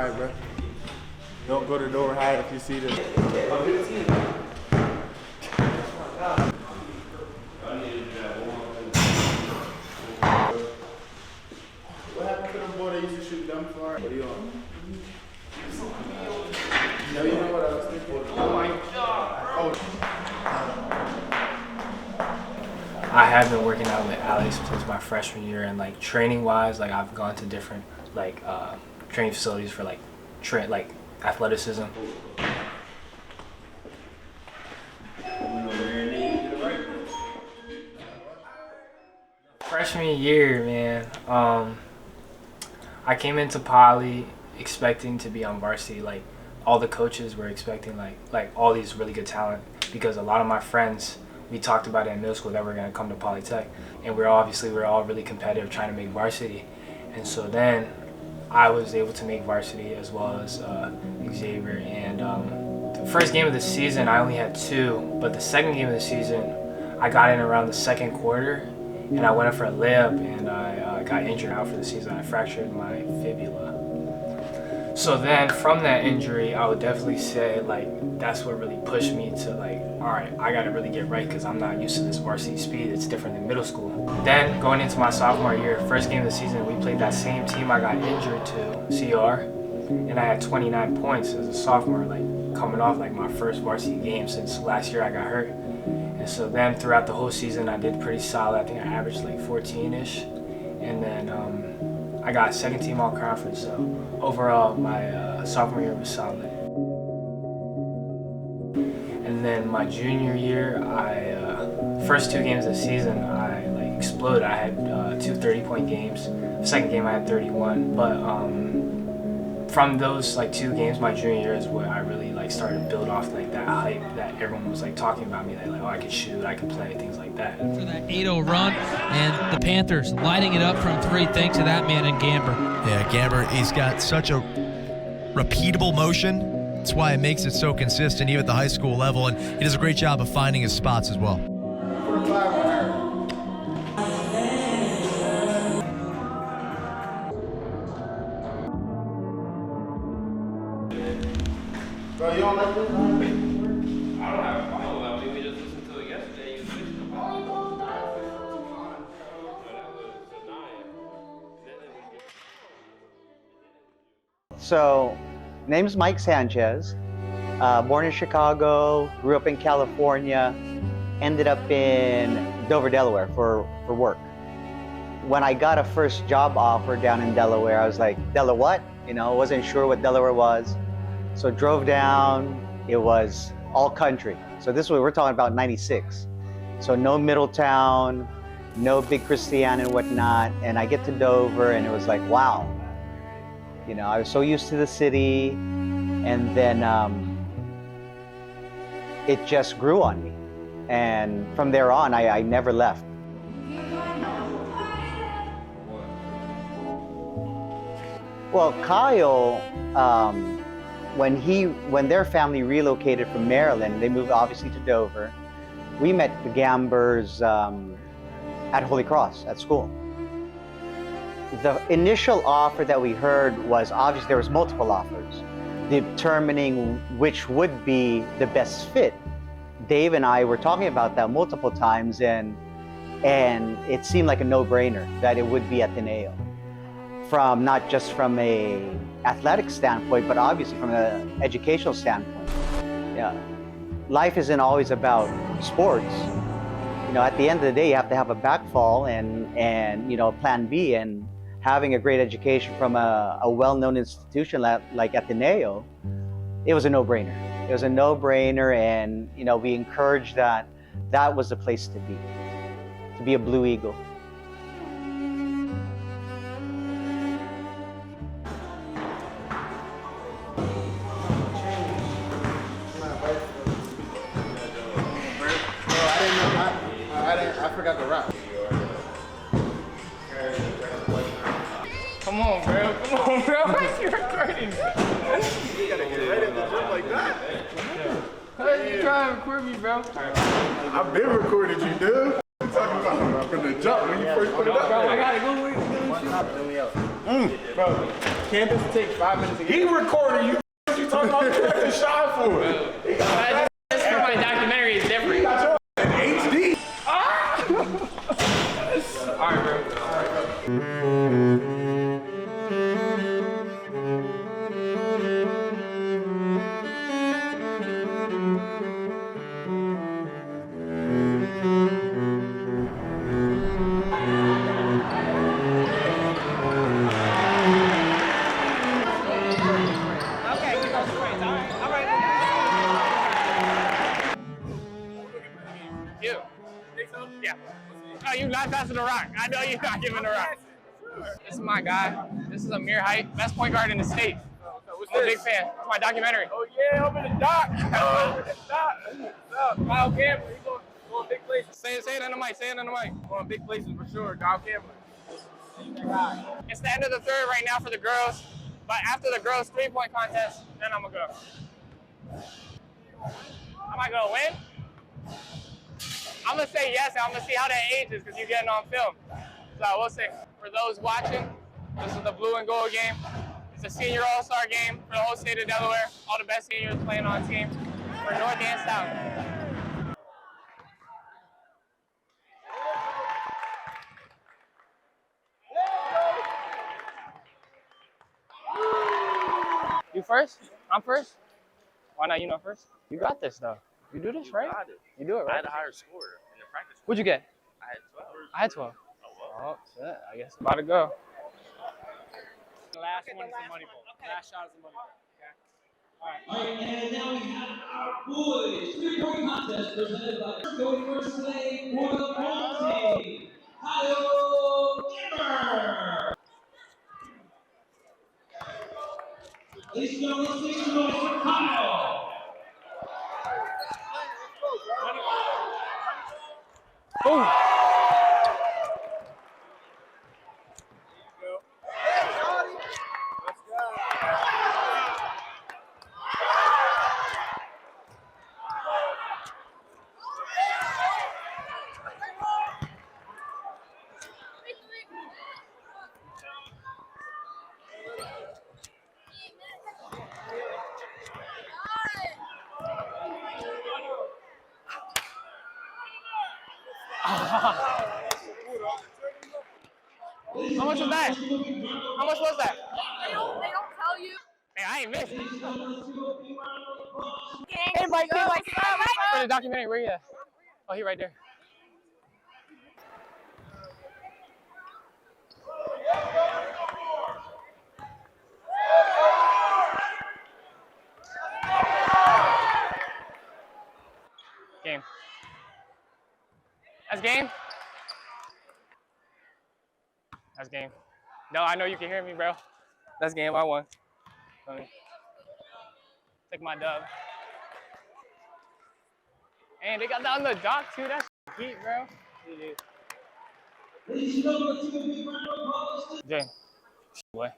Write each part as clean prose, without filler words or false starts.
hide, bro. Don't go to door hide if you see this. What happened to them boy that used to shoot dumb far? What are you on? No, you know what I was thinking? Oh my God, I have been working out with Alex since my freshman year, and like training wise, like I've gone to different like training facilities for like athleticism. Freshman year, man, I came into Poly expecting to be on varsity. Like all the coaches were expecting like all these really good talent, because a lot of my friends, we talked about it in middle school that we're gonna come to Polytech, and we're all really competitive trying to make varsity. And so then I was able to make varsity as well as Xavier. And the first game of the season I only had 2, but the second game of the season I got in around the second quarter, and I went up for a layup, and I got injured out for the season. I fractured my fibula. So then from that injury, I would definitely say like that's what really pushed me to like, all right, I gotta really get right, because I'm not used to this varsity speed. It's different than middle school. Then going into my sophomore year, first game of the season, we played that same team I got injured to, CR, and I had 29 points as a sophomore, like coming off like my first varsity game since last year I got hurt. And so then throughout the whole season, I did pretty solid. I think I averaged like 14-ish, and then I got second team all conference. So overall, my sophomore year was solid. And then my junior year, first 2 games of the season, I like exploded. I had 2 30-point games. The second game I had 31. But from those like 2 games, my junior year is where I really like started to build off like that hype that everyone was like talking about me. That like, oh, I could shoot, I could play, things like that. For that 8-0 run, and the Panthers lighting it up from 3 thanks to that man in Gamber. Yeah, Gamber, he's got such a repeatable motion. That's why it makes it so consistent even at the high school level, and he does a great job of finding his spots as well. Bro, you don't like this? I don't have a problem with that. I mean, we just listened to it yesterday. You switched them. So, name's Mike Sanchez. Born in Chicago, grew up in California, ended up in Dover, Delaware for work. When I got a first job offer down in Delaware, I was like, Delaware what? You know, wasn't sure what Delaware was. So drove down, it was all country. So this was, we're talking about 96. So no Middletown, no big Christiana and whatnot. And I get to Dover and it was like, wow. You know, I was so used to the city, and then it just grew on me. And from there on, I never left. Well, Kyle, when their family relocated from Maryland, they moved obviously to Dover. We met the Gambers at Holy Cross at school. The initial offer that we heard was, obviously there was multiple offers, determining which would be the best fit. Dave and I were talking about that multiple times, and it seemed like a no-brainer that it would be Ateneo. From not just from a athletic standpoint, but obviously from an educational standpoint. Yeah, life isn't always about sports. You know, at the end of the day, you have to have a backfall and you know, plan B, and having a great education from a well-known institution like Ateneo, it was a no-brainer. It was a no-brainer, and you know, we encouraged that was the place to be a Blue Eagle. I forgot the rap. Come on, bro. Come on, bro. Why you recording? You gotta get ready to jump like that. How are you trying to record me, bro? I've been recording you, dude. talking about? From the jump when you first put it up. Bro, I gotta go with Bro, campus takes 5 minutes to get. He recording you. What you talking about? You acting shy for it. This for my documentary is different. HD. Alright, bro. You. Yeah. Oh, you not passing the rock. I know you're not giving the rock. This is my guy. This is Amir Height, best point guard in the state. I'm a big fan. It's my documentary. Oh yeah, I'm in the dock. Kyle Gamber, he's going big places. Say it on the mic. Say it on the mic. Going big places for sure. Kyle Gamber. It's the end of the third right now for the girls. But after the girls' 3-point contest, then I'm going to go. Am I going to win? I'm going to say yes, and I'm going to see how that ages because you're getting on film. So we'll see. For those watching, this is the blue and gold game. It's a senior all-star game for the whole state of Delaware. All the best seniors playing on teams for North and South. You first? I'm first? Why not you know first? You got this though. You do this, right? You do it, right? I had a higher score in the practice. What'd you get? I had 12. I had 12. Oh, shit. I guess about to go. The last one is the money ball. Last shot is the money ball. Okay. All right, and now we have our boys 3-point contest presented by going first today for the ball team, Kyle Gamber. Ladies and gentlemen, let's make some noise for Kyle. Boom. How much was that? How much was that? They don't tell you. Hey, I ain't missed. Hey, Mike, For the documentary, where you at? Oh, he right there. Game. That's game? That's game. No, I know you can hear me, bro. That's game. I won. Let me take my dub. And they got that on the dock too. That's heat, bro. Jay. What?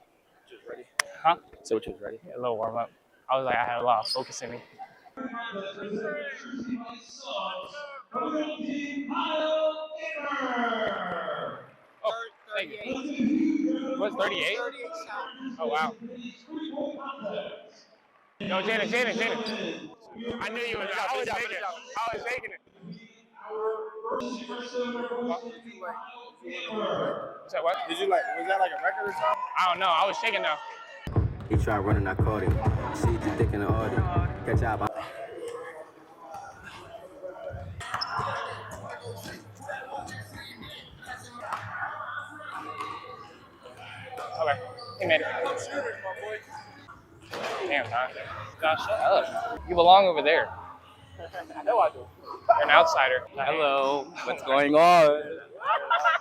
Just ready. Huh? So what you was ready? Yeah, a little warm up. I was like, I had a lot of focus in me. Oh, thank you. What's 38? Oh, wow. Yo, Jaden. I knew you was out. I was taking it. What's that, what? Was that like a record or something? I don't know. I was shaking though. He tried running, I caught him. See you thick in the order. Catch out. Okay, he made it. Damn, Tom. Gosh, shut up. You belong over there. I know I do. You're an outsider. Hello. What's going on?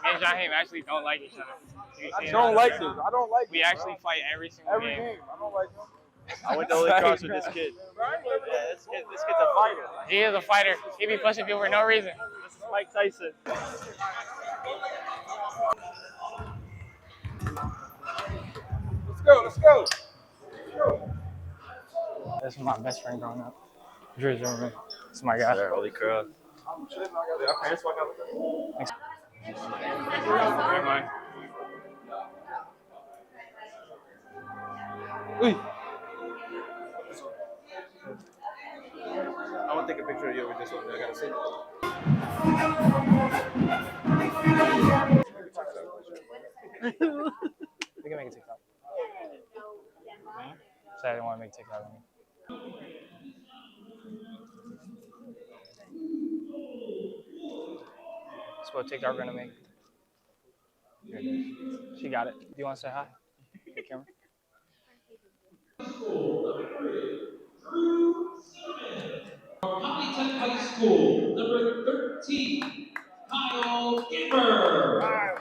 Me and Jaheim actually don't like each other. I don't like this. I don't like We actually fight every single game. I don't like him. I went to Holy Cross with this kid. Yeah, this kid's a fighter. He is a fighter. He be pushing people for no reason. This is Mike Tyson. Let's go. This is my best friend growing up. Drew Zimmerman. This is my guy. Holy Cross. Our parents walk out with us. I want to take a picture of you with this one. I gotta see. We can make a TikTok. So I didn't want to make TikTok on me. That's what TikTok we're gonna make. Here it is. She got it. Do you want to say hi? The camera. Polytech High School, number 13, Kyle Gamber.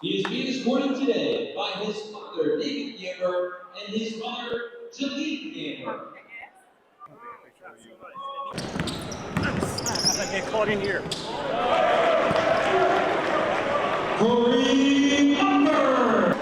He is being escorted today by his father, David Gamber, and his mother, Jalene Gamber. I get caught in here. Corey Gamber.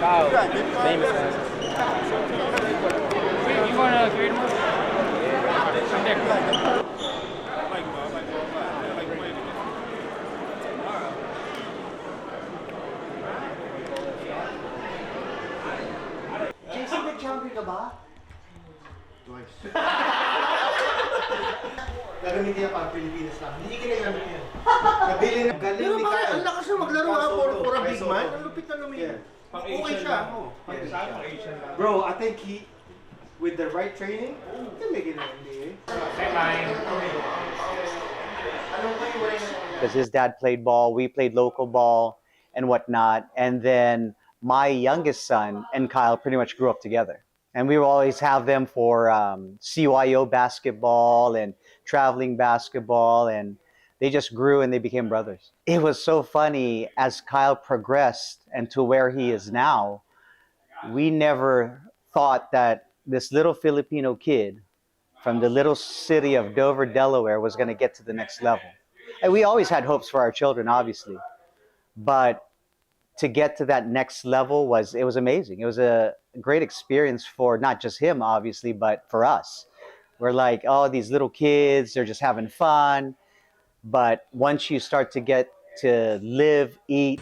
Kyle. Famous guys. You going to create tomorrow? I'm there. Jason, nag-champion ka ba? Twice. Gagamitin niya pang Pilipinas lang. Hindi ginagamit yan. Nabili na. Galing ni Kyle. Ang lakas na maglaro for a big man. Ang lupit na lumiyan. Okay siya. Bro, I think with the right training, he can make it in the NBA. Because his dad played ball, we played local ball and whatnot. And then my youngest son and Kyle pretty much grew up together. And we would always have them for CYO basketball and traveling basketball. And they just grew and they became brothers. It was so funny as Kyle progressed and to where he is now. We never thought that this little Filipino kid from the little city of Dover, Delaware was going to get to the next level. And we always had hopes for our children, obviously. But to get to that next level was amazing. It was a great experience for not just him, obviously, but for us. We're like, oh, these little kids, they're just having fun. But once you start to get to live, eat,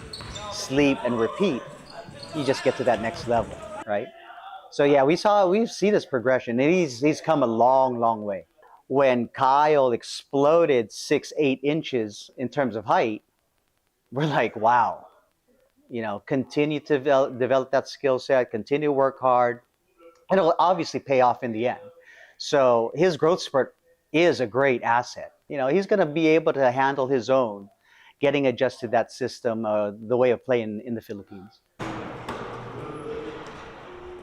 sleep, and repeat, you just get to that next level, right? So yeah, we see this progression, and he's come a long, long way. When Kyle exploded 6'8" inches in terms of height, we're like, wow. You know, continue to develop that skill set, continue to work hard, and it'll obviously pay off in the end. So his growth spurt is a great asset. You know, he's going to be able to handle his own, getting adjusted to that system, the way of playing in the Philippines.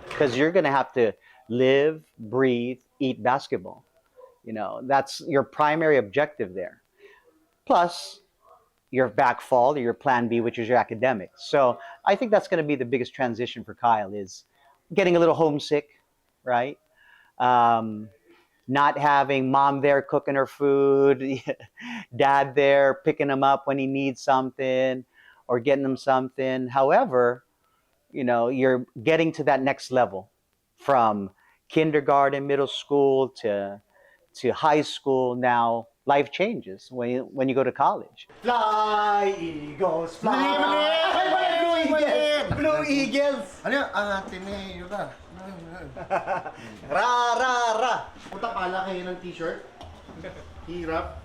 Because you're going to have to live, breathe, eat basketball. You know, that's your primary objective there. Plus, your backfall, or your plan B, which is your academics. So I think that's going to be the biggest transition for Kyle, is getting a little homesick, right? Not having mom there cooking her food, dad there picking him up when he needs something or getting him something. However, you know, you're getting to that next level from kindergarten, middle school to high school. Now life changes when you go to college. Fly, Eagles, fly! Blue Eagles! Ano yun? Ateneo ka. Ra! Puta pala kayo ng t-shirt. Hirap.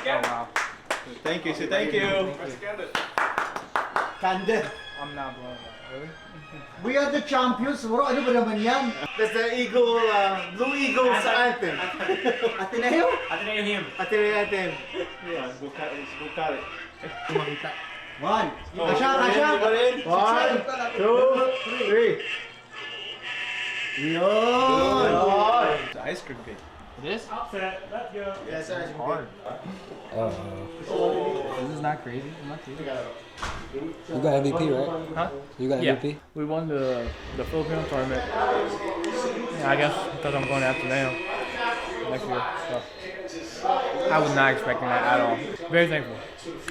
Oh, wow. Thank you, thank you. Kande. I'm not blown away. Really? We are the champions, bro. Ano ba naman yan? That's the Eagle, Blue Eagles anthem. Ateneo? Ateneo him. Ateneo anthem. Yeah, go cut it. Kumakita. One. Kasha. 1, 2, 3. Yun! It's an ice cream cake. It is? Let's go. Yes, sir. It's hard. This is not crazy. I'm not crazy. You got MVP, right? Huh? You got MVP? We won the Filipino tournament. Yeah, I guess because I'm going to Ateneo next year. So I was not expecting that at all. Very thankful.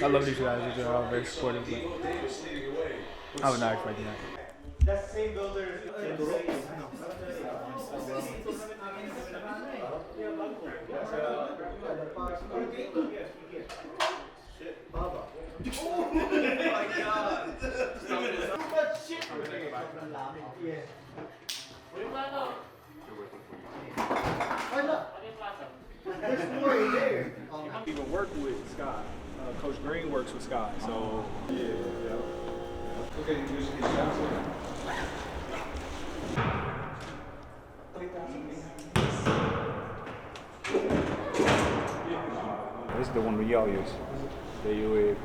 I love these guys. They're all very supportive. But I was not expecting that. That's the same builder. Even work with Sky. Coach Green works with Sky, so yeah. Okay, this is the one we all use. The UAAP.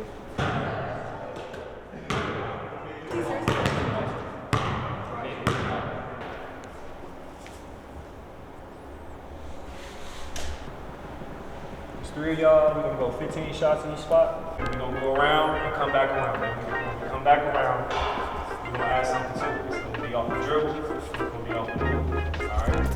There's 3 of y'all. We're gonna go 15 shots in each spot. We're gonna go around and come back around. Come back around. We're gonna add something to it. It's gonna be off the dribble. It's gonna be off the dribble. All right.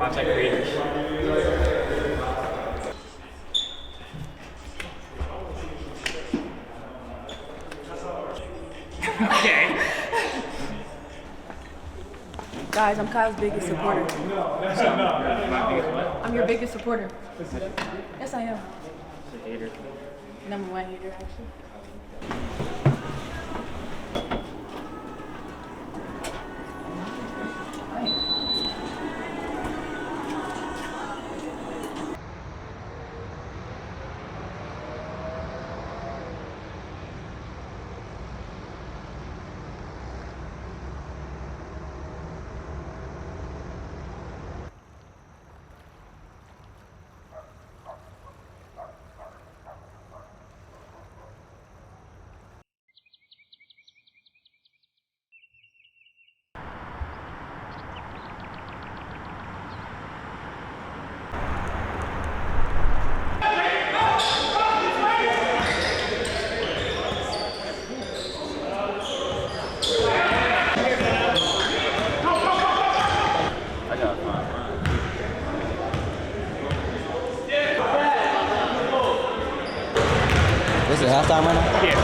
Contact creators. Okay. Guys, I'm Kyle's biggest supporter. I'm your biggest supporter. Yes, I am. Hater. Number one hater, actually. Is it halftime right now? Yeah.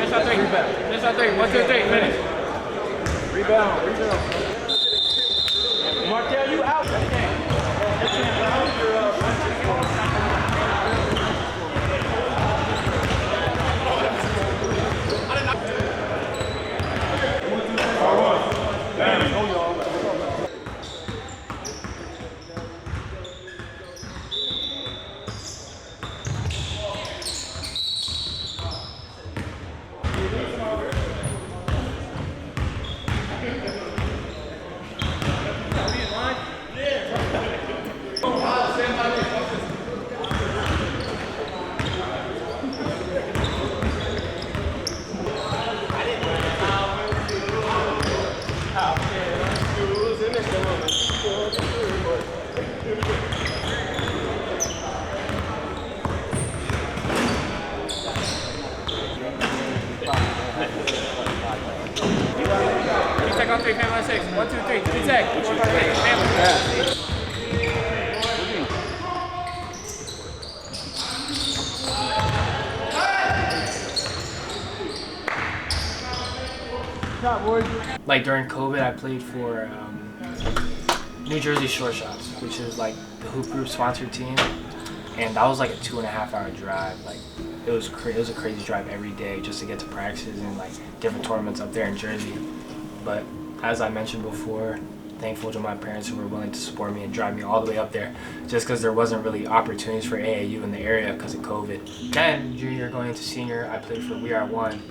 Finish on three. 1, 2, 3. Finish. Rebound. Markel, you out. Tech on 3, family on 6. 1, 2, 3. Tech. 4, 5, 6. Family. Like during COVID, I played for New Jersey Short Shots, which is like the hoop group sponsored team, and that was like a 2.5-hour drive. Like it was a crazy drive every day just to get to practices and like different tournaments up there in Jersey. But as I mentioned before, thankful to my parents who were willing to support me and drive me all the way up there, just because there wasn't really opportunities for AAU in the area because of COVID. Then junior going into senior, I played for We Are One.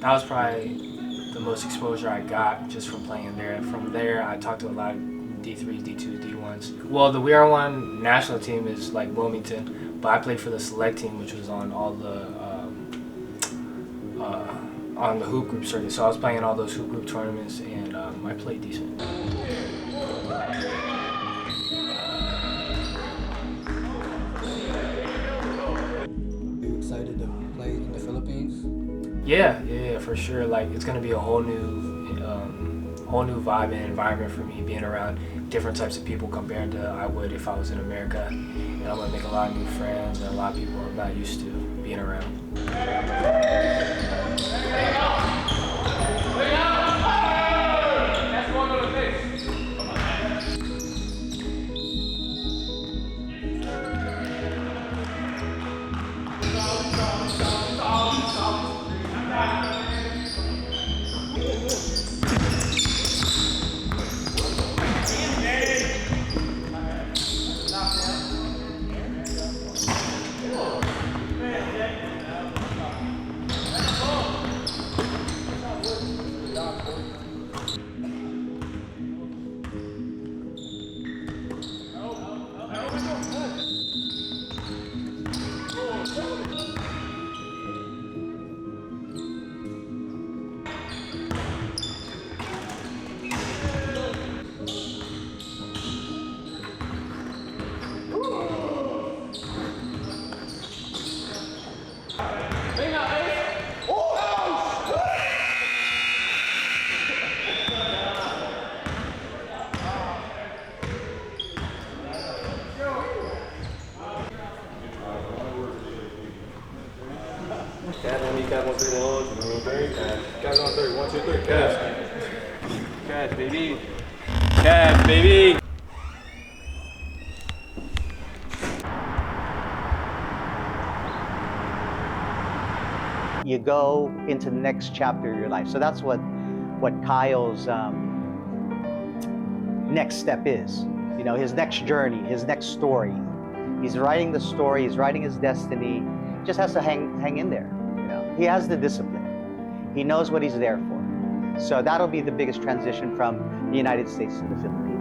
That was probably the most exposure I got just from playing there. From there, I talked to a lot of D3s, D2s, D1s. Well, the We Are One national team is like Wilmington, but I played for the select team, which was on all the on the hoop group circuit. So I was playing in all those hoop group tournaments, and I played decent. Yeah, for sure. Like it's gonna be a whole new vibe and environment for me, being around different types of people compared to I would if I was in America. And I'm gonna make a lot of new friends and a lot of people I'm not used to being around. Cat on me, cat 1 3 1, 3, cat on 3, 1 2 3, catch, baby, catch, baby. You go into the next chapter of your life. So that's what Kyle's next step is. You know, his next journey, his next story. He's writing the story. He's writing his destiny. Just has to hang in there. You know, he has the discipline. He knows what he's there for. So that'll be the biggest transition from the United States to the Philippines.